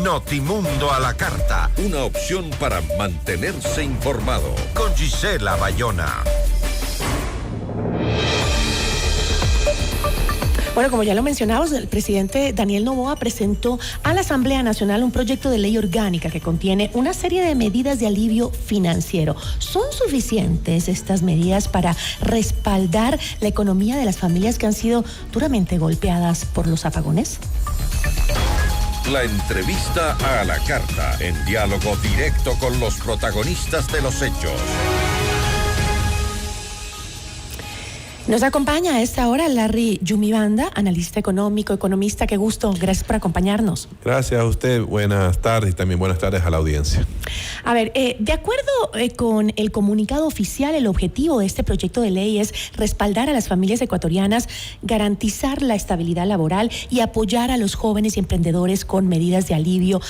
Notimundo a la carta. Una opción para mantenerse informado. Con Gisela Bayona. Bueno, como ya lo mencionamos, el presidente Daniel Noboa presentó a la Asamblea Nacional un proyecto de ley orgánica que contiene una serie de medidas de alivio financiero. ¿Son suficientes estas medidas para respaldar la economía de las familias que han sido duramente golpeadas por los apagones? La entrevista a la carta, en diálogo directo con los protagonistas de los hechos. Nos acompaña a esta hora Larry Yumibanda, analista económico, economista. Qué gusto, gracias por acompañarnos. Gracias a usted, buenas tardes y también buenas tardes a la audiencia. A ver, de acuerdo con el comunicado oficial, el objetivo de este proyecto de ley es respaldar a las familias ecuatorianas, garantizar la estabilidad laboral y apoyar a los jóvenes y emprendedores con medidas de alivio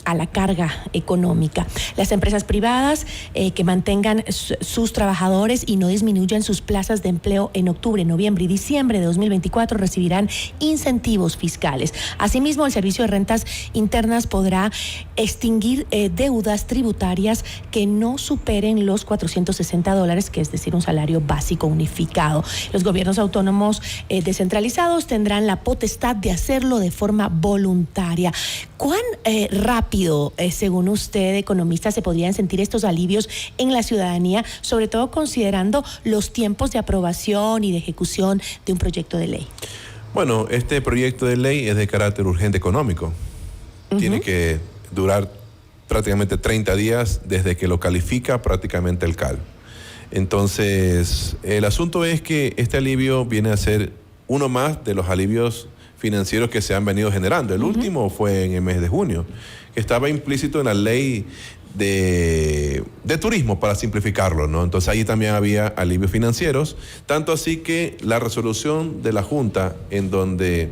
a la carga económica. Las empresas privadas que mantengan sus trabajadores y no disminuyan sus plazas de empleo en octubre, noviembre y diciembre de 2024 recibirán incentivos fiscales. Asimismo, el Servicio de Rentas Internas podrá extinguir deudas tributarias que no superen los $460, que es decir, un salario básico unificado. Los gobiernos autónomos descentralizados tendrán la potestad de hacerlo de forma voluntaria. ¿Cuán rápido, según usted, economista, se podrían sentir estos alivios en la ciudadanía, sobre todo considerando los tiempos de aprobación y de ejecución de un proyecto de ley? Bueno, este proyecto de ley es de carácter urgente económico. Tiene que durar prácticamente 30 días desde que lo califica prácticamente el CAL. Entonces, el asunto es que este alivio viene a ser uno más de los alivios financieros que se han venido generando. El último fue en el mes de junio, que estaba implícito en la ley de turismo, para simplificarlo, ¿no? Entonces ahí también había alivios financieros, tanto así que la resolución de la Junta, en donde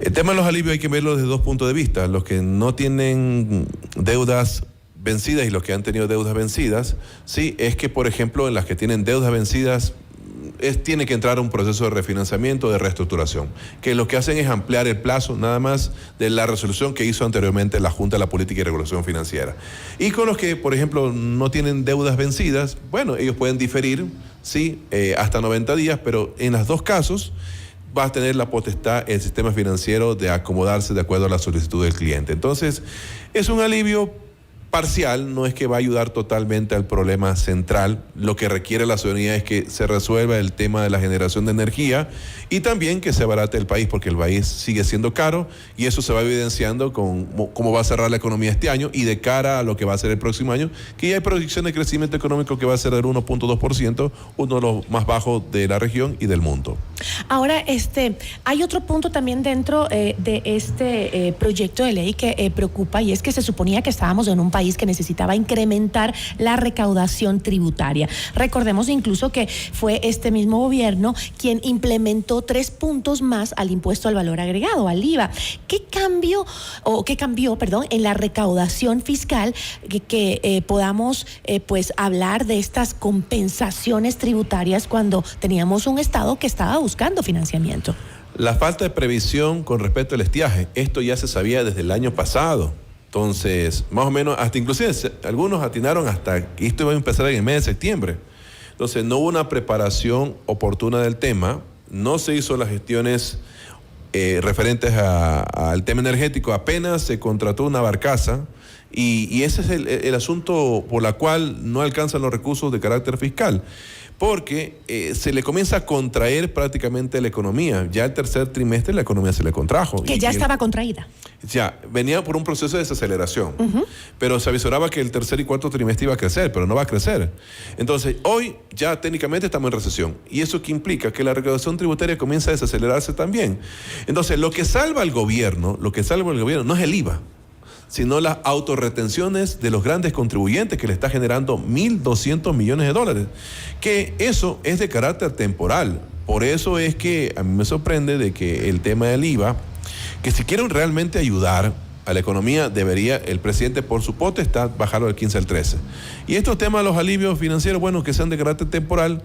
el tema de los alivios hay que verlo desde dos puntos de vista: los que no tienen deudas vencidas y los que han tenido deudas vencidas. Sí, es que, por ejemplo, en las que tienen deudas vencidas, tiene que entrar a un proceso de refinanciamiento, de reestructuración, que lo que hacen es ampliar el plazo nada más de la resolución que hizo anteriormente la Junta de la Política y Regulación Financiera. Y con los que, por ejemplo, no tienen deudas vencidas, bueno, ellos pueden diferir, sí, hasta 90 días, pero en los dos casos va a tener la potestad el sistema financiero de acomodarse de acuerdo a la solicitud del cliente. Entonces, es un alivio parcial, no es que va a ayudar totalmente al problema central. Lo que requiere la ciudadanía es que se resuelva el tema de la generación de energía y también que se abarate el país, porque el país sigue siendo caro y eso se va evidenciando con cómo va a cerrar la economía este año y de cara a lo que va a ser el próximo año, que ya hay proyección de crecimiento económico que va a ser del 1.2%, uno de los más bajos de la región y del mundo. Ahora, hay otro punto también dentro de este proyecto de ley que preocupa, y es que se suponía que estábamos en un país que necesitaba incrementar la recaudación tributaria. Recordemos incluso que fue este mismo gobierno quien implementó 3 puntos más al impuesto al valor agregado, al IVA. ¿Qué cambió en la recaudación fiscal que podamos pues hablar de estas compensaciones tributarias cuando teníamos un Estado que estaba buscando financiamiento? La falta de previsión con respecto al estiaje, esto ya se sabía desde el año pasado. Entonces, más o menos, hasta inclusive algunos atinaron hasta que esto iba a empezar en el mes de septiembre. Entonces, no hubo una preparación oportuna del tema, no se hizo las gestiones referentes al tema energético, apenas se contrató una barcaza y ese es el asunto por la cual no alcanzan los recursos de carácter fiscal. Porque se le comienza a contraer prácticamente la economía. Ya el tercer trimestre la economía se le contrajo. Que ya estaba contraída. Ya, venía por un proceso de desaceleración. Pero se avisoraba que el tercer y cuarto trimestre iba a crecer, pero no va a crecer. Entonces, hoy ya técnicamente estamos en recesión. Y eso que implica que la recaudación tributaria comienza a desacelerarse también. Entonces, lo que salva al gobierno no es el IVA, sino las autorretenciones de los grandes contribuyentes, que le está generando $1.200 millones, que eso es de carácter temporal. Por eso es que a mí me sorprende de que el tema del IVA, que si quieren realmente ayudar a la economía, debería el presidente, por su potestad, bajarlo del 15 al 13. Y estos temas de los alivios financieros, bueno, que sean de carácter temporal,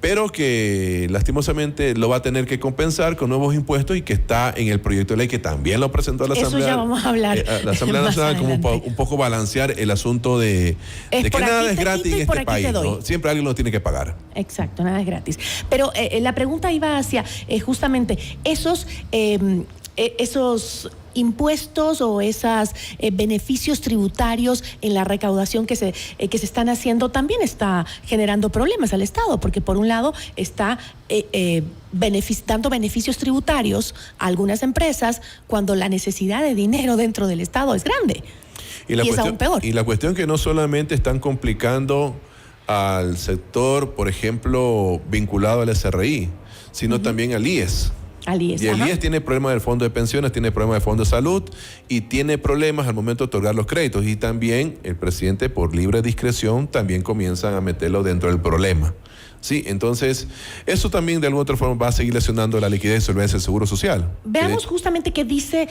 pero que lastimosamente lo va a tener que compensar con nuevos impuestos y que está en el proyecto de ley que también lo presentó a la Asamblea. Eso ya vamos a hablar. La Asamblea Nacional, como un poco balancear el asunto de que nada es gratis en este país, ¿no? Siempre alguien lo tiene que pagar. Exacto, nada es gratis. Pero la pregunta iba hacia justamente esos impuestos o esos beneficios tributarios en la recaudación que se están haciendo también está generando problemas al Estado, porque por un lado está dando beneficios tributarios a algunas empresas cuando la necesidad de dinero dentro del Estado es grande. Y es aún peor. Y la cuestión que no solamente están complicando al sector, por ejemplo, vinculado al SRI, sino también al IES. Y el IES tiene problemas del fondo de pensiones, tiene problemas del fondo de salud y tiene problemas al momento de otorgar los créditos. Y también el presidente, por libre discreción, también comienzan a meterlo dentro del problema. Sí, entonces, eso también de alguna otra forma va a seguir lesionando la liquidez y solvencia del Seguro Social. Veamos justamente qué dice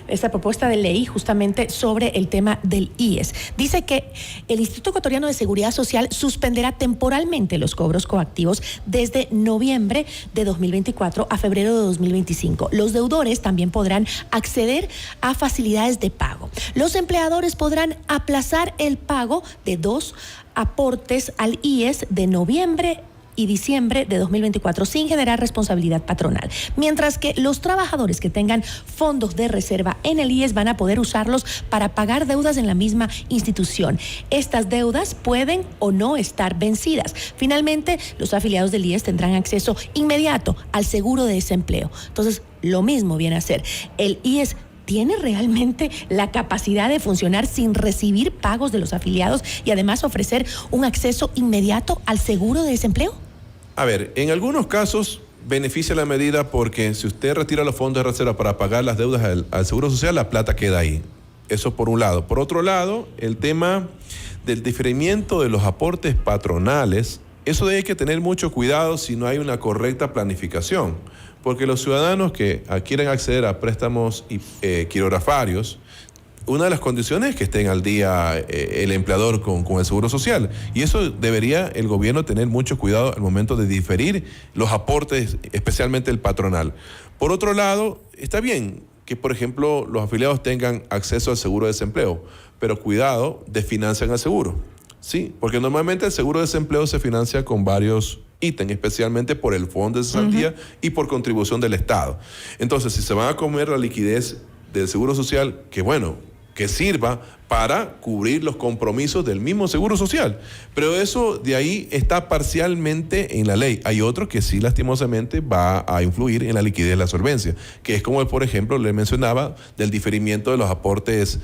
esta propuesta de ley justamente sobre el tema del IES. Dice que el Instituto Ecuatoriano de Seguridad Social suspenderá temporalmente los cobros coactivos desde noviembre de 2024 a febrero de 2025. Los deudores también podrán acceder a facilidades de pago. Los empleadores podrán aplazar el pago de 2 aportes al IES de noviembre y diciembre de 2024 sin generar responsabilidad patronal. Mientras que los trabajadores que tengan fondos de reserva en el IES van a poder usarlos para pagar deudas en la misma institución. Estas deudas pueden o no estar vencidas. Finalmente, los afiliados del IES tendrán acceso inmediato al seguro de desempleo. Entonces, lo mismo viene a ser. El IES ¿tiene realmente la capacidad de funcionar sin recibir pagos de los afiliados y además ofrecer un acceso inmediato al seguro de desempleo? A ver, en algunos casos beneficia la medida porque si usted retira los fondos de reserva para pagar las deudas al Seguro Social, la plata queda ahí. Eso por un lado. Por otro lado, el tema del diferimiento de los aportes patronales, eso hay que tener mucho cuidado si no hay una correcta planificación. Porque los ciudadanos que quieren acceder a préstamos quirografarios, una de las condiciones es que estén al día el empleador con el Seguro Social. Y eso debería el gobierno tener mucho cuidado al momento de diferir los aportes, especialmente el patronal. Por otro lado, está bien que, por ejemplo, los afiliados tengan acceso al seguro de desempleo, pero cuidado, desfinancian al seguro. Sí, porque normalmente el seguro de desempleo se financia con varios ítems, especialmente por el fondo de cesantía y por contribución del Estado. Entonces, si se van a comer la liquidez del Seguro Social, que sirva para cubrir los compromisos del mismo Seguro Social. Pero eso de ahí está parcialmente en la ley. Hay otro que sí lastimosamente va a influir en la liquidez de la solvencia, que es como, por ejemplo, le mencionaba, del diferimiento de los aportes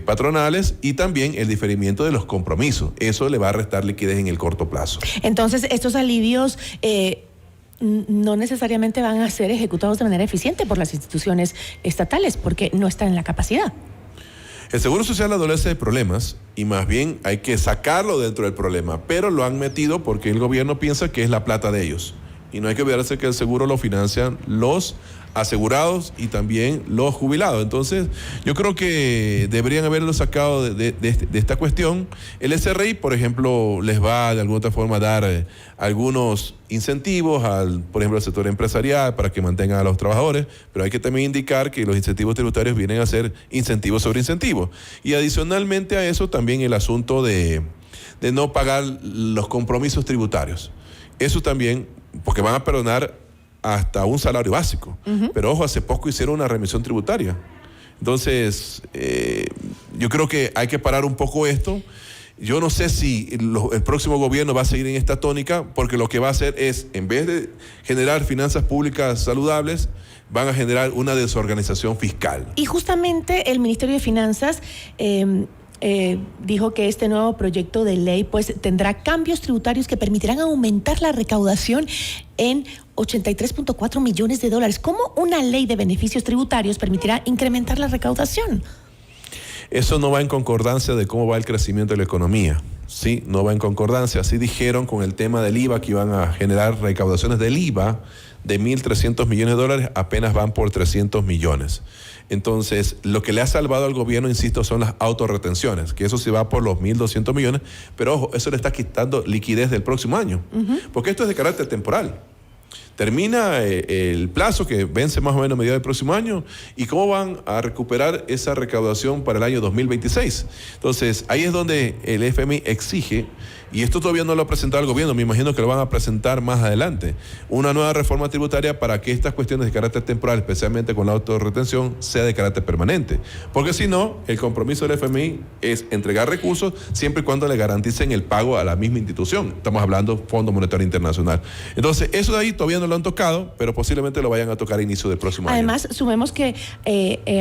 patronales y también el diferimiento de los compromisos. Eso le va a restar liquidez en el corto plazo. Entonces, estos alivios no necesariamente van a ser ejecutados de manera eficiente por las instituciones estatales porque no están en la capacidad. El Seguro Social adolece de problemas y más bien hay que sacarlo dentro del problema, pero lo han metido porque el gobierno piensa que es la plata de ellos. Y no hay que olvidarse que el seguro lo financian los asegurados y también los jubilados. Entonces, yo creo que deberían haberlo sacado de esta cuestión. El SRI, por ejemplo, les va de alguna otra forma a dar algunos incentivos, por ejemplo, al sector empresarial para que mantengan a los trabajadores, pero hay que también indicar que los incentivos tributarios vienen a ser incentivos sobre incentivos. Y adicionalmente a eso, también el asunto de no pagar los compromisos tributarios. Eso también, porque van a perdonar hasta un salario básico. Pero ojo, hace poco hicieron una remisión tributaria. Entonces, yo creo que hay que parar un poco esto. Yo no sé si el próximo gobierno va a seguir en esta tónica, porque lo que va a hacer es, en vez de generar finanzas públicas saludables, van a generar una desorganización fiscal. Y justamente el Ministerio de Finanzas dijo que este nuevo proyecto de ley pues tendrá cambios tributarios que permitirán aumentar la recaudación en 83.4 millones de dólares. ¿Cómo una ley de beneficios tributarios permitirá incrementar la recaudación? Eso no va en concordancia de cómo va el crecimiento de la economía. Sí, no va en concordancia. Así dijeron con el tema del IVA, que iban a generar recaudaciones del IVA de 1.300 millones de dólares apenas van por 300 millones. Entonces, lo que le ha salvado al gobierno, insisto, son las autorretenciones, que eso sí va por los 1.200 millones, pero ojo, eso le está quitando liquidez del próximo año, porque esto es de carácter temporal. Termina el plazo que vence más o menos a mediados del próximo año, y cómo van a recuperar esa recaudación para el año 2026. Entonces, ahí es donde el FMI exige, y esto todavía no lo ha presentado el gobierno, me imagino que lo van a presentar más adelante, una nueva reforma tributaria para que estas cuestiones de carácter temporal, especialmente con la autorretención, sea de carácter permanente. Porque si no, el compromiso del FMI es entregar recursos siempre y cuando le garanticen el pago a la misma institución. Estamos hablando Fondo Monetario Internacional. Entonces, eso de ahí todavía no lo han tocado, pero posiblemente lo vayan a tocar a inicio del próximo año. Además, sumemos que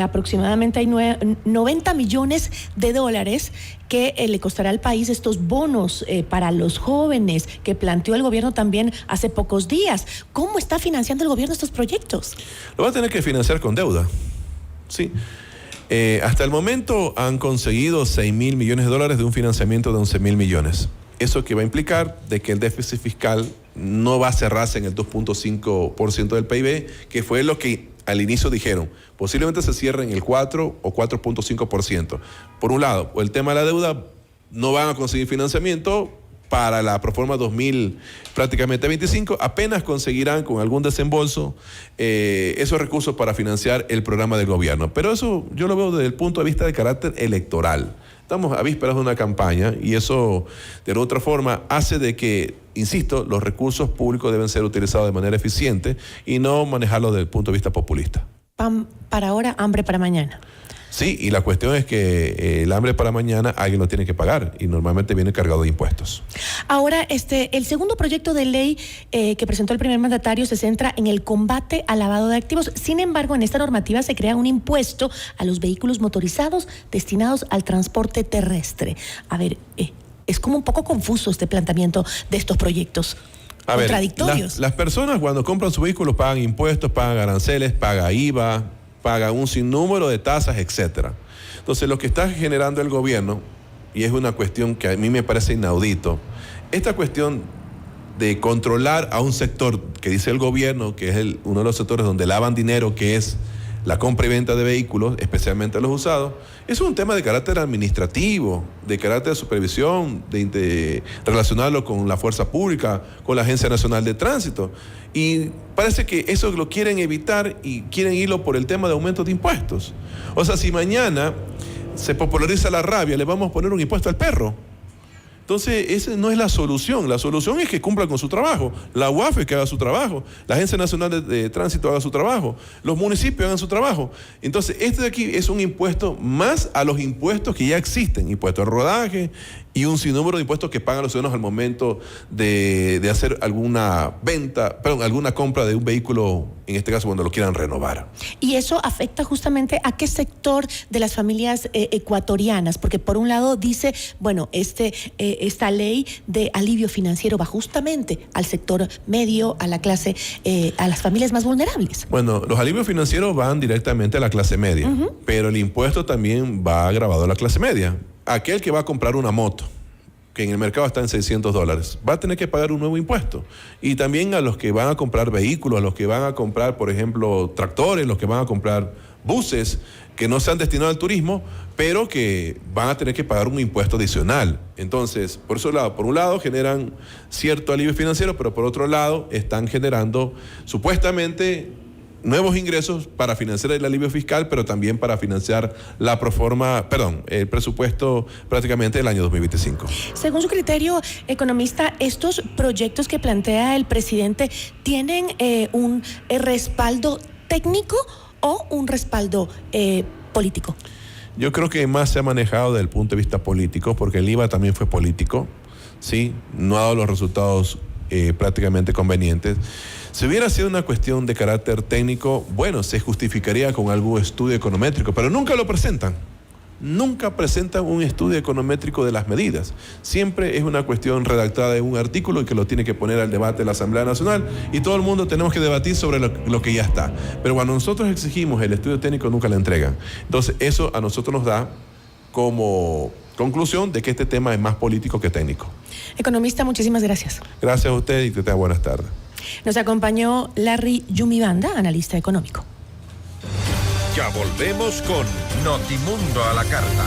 aproximadamente hay 90 millones de dólares que le costará al país estos bonos para los jóvenes que planteó el gobierno también hace pocos días. ¿Cómo está financiando el gobierno estos proyectos? Lo va a tener que financiar con deuda. Sí. Hasta el momento han conseguido 6.000 millones de dólares de un financiamiento de 11.000 millones. Eso que va a implicar de que el déficit fiscal no va a cerrarse en el 2.5% del PIB, que fue lo que al inicio dijeron. Posiblemente se cierre en el 4 o 4.5%. Por un lado, el tema de la deuda, no van a conseguir financiamiento para la Proforma 2025, apenas conseguirán con algún desembolso esos recursos para financiar el programa del gobierno. Pero eso yo lo veo desde el punto de vista de carácter electoral. Estamos a vísperas de una campaña y eso, de otra forma, hace de que, insisto, los recursos públicos deben ser utilizados de manera eficiente y no manejarlos desde el punto de vista populista. Pan para ahora, hambre para mañana. Sí, y la cuestión es que el hambre para mañana alguien lo tiene que pagar y normalmente viene cargado de impuestos. Ahora, el segundo proyecto de ley que presentó el primer mandatario se centra en el combate al lavado de activos. Sin embargo, en esta normativa se crea un impuesto a los vehículos motorizados destinados al transporte terrestre. A ver, es como un poco confuso este planteamiento de estos proyectos. Contradictorios. Las personas cuando compran su vehículo pagan impuestos, pagan aranceles, pagan IVA, pagan un sinnúmero de tasas, etcétera. Entonces, lo que está generando el gobierno, y es una cuestión que a mí me parece inaudito, esta cuestión de controlar a un sector que dice el gobierno, que es uno de los sectores donde lavan dinero, que es la compra y venta de vehículos, especialmente los usados, es un tema de carácter administrativo, de carácter de supervisión, de relacionarlo con la fuerza pública, con la Agencia Nacional de Tránsito. Y parece que eso lo quieren evitar y quieren irlo por el tema de aumento de impuestos. O sea, si mañana se populariza la rabia, le vamos a poner un impuesto al perro. Entonces, esa no es la solución. La solución es que cumplan con su trabajo. La UAFE que haga su trabajo. La Agencia Nacional de Tránsito haga su trabajo. Los municipios hagan su trabajo. Entonces, este de aquí es un impuesto más a los impuestos que ya existen. Impuesto al rodaje y un sinnúmero de impuestos que pagan los ciudadanos al momento de hacer alguna alguna compra de un vehículo, en este caso cuando lo quieran renovar. Y eso afecta justamente a qué sector de las familias ecuatorianas, porque por un lado dice, bueno, esta ley de alivio financiero va justamente al sector medio, a la clase, a las familias más vulnerables. Bueno, los alivios financieros van directamente a la clase media, pero el impuesto también va agravado a la clase media. Aquel que va a comprar una moto, que en el mercado está en $600, va a tener que pagar un nuevo impuesto. Y también a los que van a comprar vehículos, a los que van a comprar, por ejemplo, tractores, los que van a comprar buses, que no sean destinados al turismo, pero que van a tener que pagar un impuesto adicional. Entonces, por un lado generan cierto alivio financiero, pero por otro lado están generando supuestamente nuevos ingresos para financiar el alivio fiscal, pero también para financiar el presupuesto prácticamente del año 2025. Según su criterio, economista, ¿estos proyectos que plantea el presidente tienen un respaldo técnico o un respaldo político? Yo creo que más se ha manejado desde el punto de vista político, porque el IVA también fue político, ¿sí? No ha dado los resultados prácticamente convenientes. Si hubiera sido una cuestión de carácter técnico, bueno, se justificaría con algún estudio econométrico, pero nunca lo presentan. Nunca presentan un estudio econométrico de las medidas. Siempre es una cuestión redactada en un artículo y que lo tiene que poner al debate de la Asamblea Nacional y todo el mundo tenemos que debatir sobre lo que ya está. Pero cuando nosotros exigimos el estudio técnico, nunca lo entregan. Entonces, eso a nosotros nos da como conclusión de que este tema es más político que técnico. Economista, muchísimas gracias. Gracias a usted y que tenga buenas tardes. Nos acompañó Larry Yumibanda, analista económico. Ya volvemos con Notimundo a la carta.